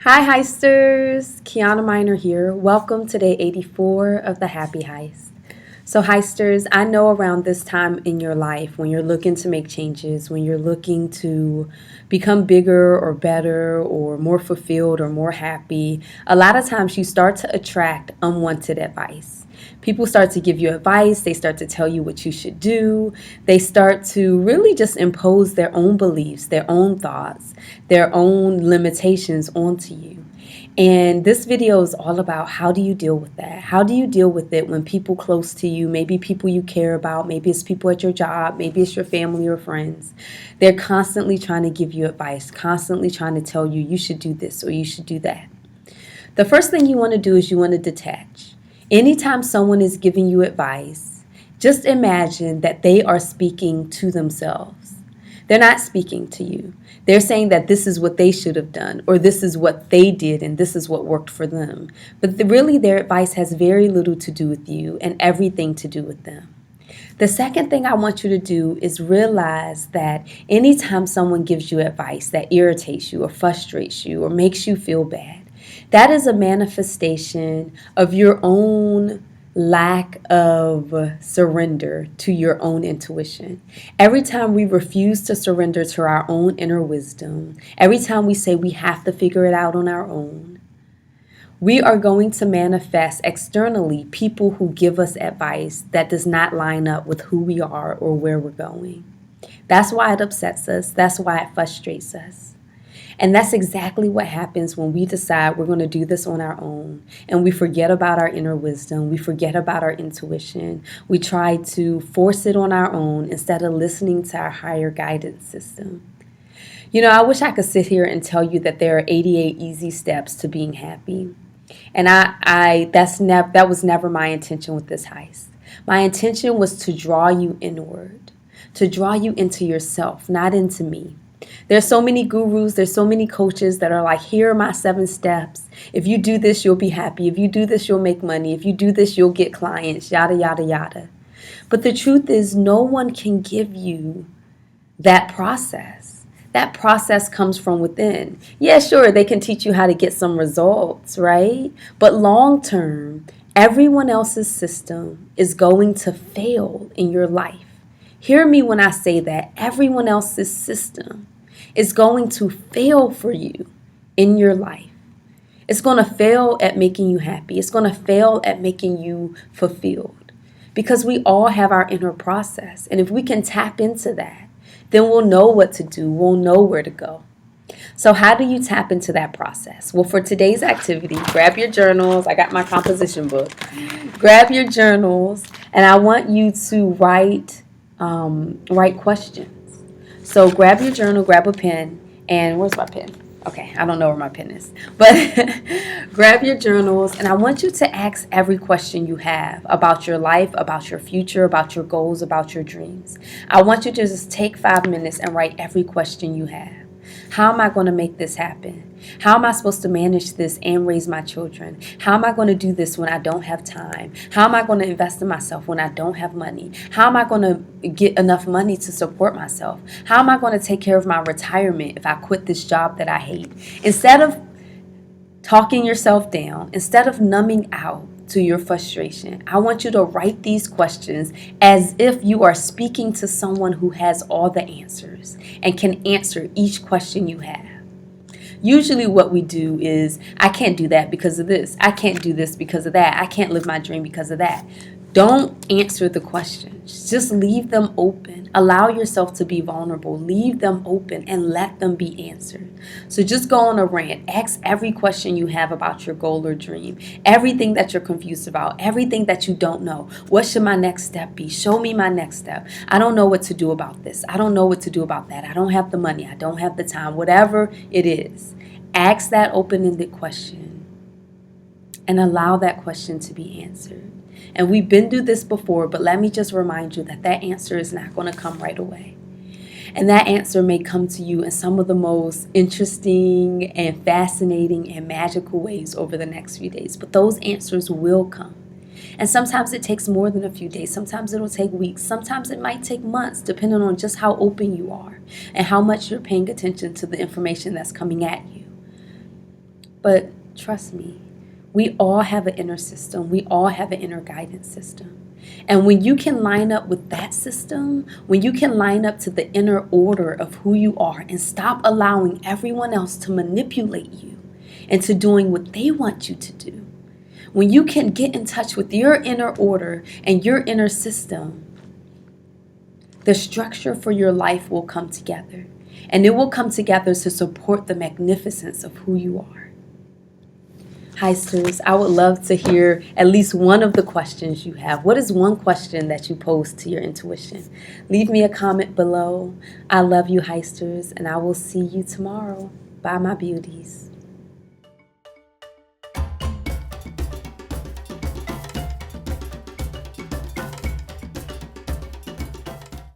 Hi, Heisters! Kiana Miner here. Welcome to day 84 of the Happy Heist. So, Heisters, I know around this time in your life, when you're looking to make changes, when you're looking to become bigger or better or more fulfilled or more happy, a lot of times you start to attract unwanted advice. People start to give you advice, they start to tell you what you should do, they start to really just impose their own beliefs, their own thoughts, their own limitations onto you. And this video is all about how do you deal with that? How do you deal with it when people close to you, maybe people you care about, maybe it's people at your job, maybe it's your family or friends, they're constantly trying to give you advice, constantly trying to tell you you should do this or you should do that. The first thing you want to do is you want to detach. Anytime someone is giving you advice, just imagine that they are speaking to themselves. They're not speaking to you. They're saying that this is what they should have done, or this is what they did, and this is what worked for them. But really, their advice has very little to do with you and everything to do with them. The second thing I want you to do is realize that anytime someone gives you advice that irritates you or frustrates you or makes you feel bad, that is a manifestation of your own lack of surrender to your own intuition. Every time we refuse to surrender to our own inner wisdom, every time we say we have to figure it out on our own, we are going to manifest externally people who give us advice that does not line up with who we are or where we're going. That's why it upsets us. That's why it frustrates us. And that's exactly what happens when we decide we're going to do this on our own and we forget about our inner wisdom. We forget about our intuition. We try to force it on our own instead of listening to our higher guidance system. You know, I wish I could sit here and tell you that there are 88 easy steps to being happy. And that was never my intention with this heist. My intention was to draw you inward, to draw you into yourself, not into me. There's so many gurus, there's so many coaches that are like, here are my 7 steps. If you do this, you'll be happy. If you do this, you'll make money. If you do this, you'll get clients, yada, yada, yada. But the truth is, no one can give you that process. That process comes from within. Yeah, sure, they can teach you how to get some results, right? But long term, everyone else's system is going to fail in your life. Hear me when I say that everyone else's system is going to fail for you in your life. It's going to fail at making you happy. It's going to fail at making you fulfilled because we all have our inner process. And if we can tap into that, then we'll know what to do. We'll know where to go. So how do you tap into that process? Well, for today's activity, grab your journals. I got my composition book. Grab your journals, and I want you to write questions. So grab your journal, grab a pen, and where's my pen? Okay, I don't know where my pen is. But grab your journals, and I want you to ask every question you have about your life, about your future, about your goals, about your dreams. I want you to just take 5 minutes and write every question you have. How am I going to make this happen? How am I supposed to manage this and raise my children? How am I going to do this when I don't have time? How am I going to invest in myself when I don't have money? How am I going to get enough money to support myself? How am I going to take care of my retirement if I quit this job that I hate? Instead of talking yourself down, instead of numbing out to your frustration, I want you to write these questions as if you are speaking to someone who has all the answers and can answer each question you have. Usually what we do is, I can't do that because of this. I can't do this because of that. I can't live my dream because of that. Don't answer the questions. Just leave them open. Allow yourself to be vulnerable. Leave them open and let them be answered. So just go on a rant. Ask every question you have about your goal or dream. Everything that you're confused about. Everything that you don't know. What should my next step be? Show me my next step. I don't know what to do about this. I don't know what to do about that. I don't have the money. I don't have the time. Whatever it is. Ask that open-ended question and allow that question to be answered. And we've been through this before, but let me just remind you that that answer is not going to come right away. And that answer may come to you in some of the most interesting and fascinating and magical ways over the next few days. But those answers will come. And sometimes it takes more than a few days. Sometimes it'll take weeks. Sometimes it might take months, depending on just how open you are and how much you're paying attention to the information that's coming at you. But trust me, we all have an inner system. We all have an inner guidance system. And when you can line up with that system, when you can line up to the inner order of who you are and stop allowing everyone else to manipulate you into doing what they want you to do, when you can get in touch with your inner order and your inner system, the structure for your life will come together. And it will come together to support the magnificence of who you are. Heisters, I would love to hear at least one of the questions you have. What is one question that you pose to your intuition? Leave me a comment below. I love you, Heisters, and I will see you tomorrow. Bye, my beauties.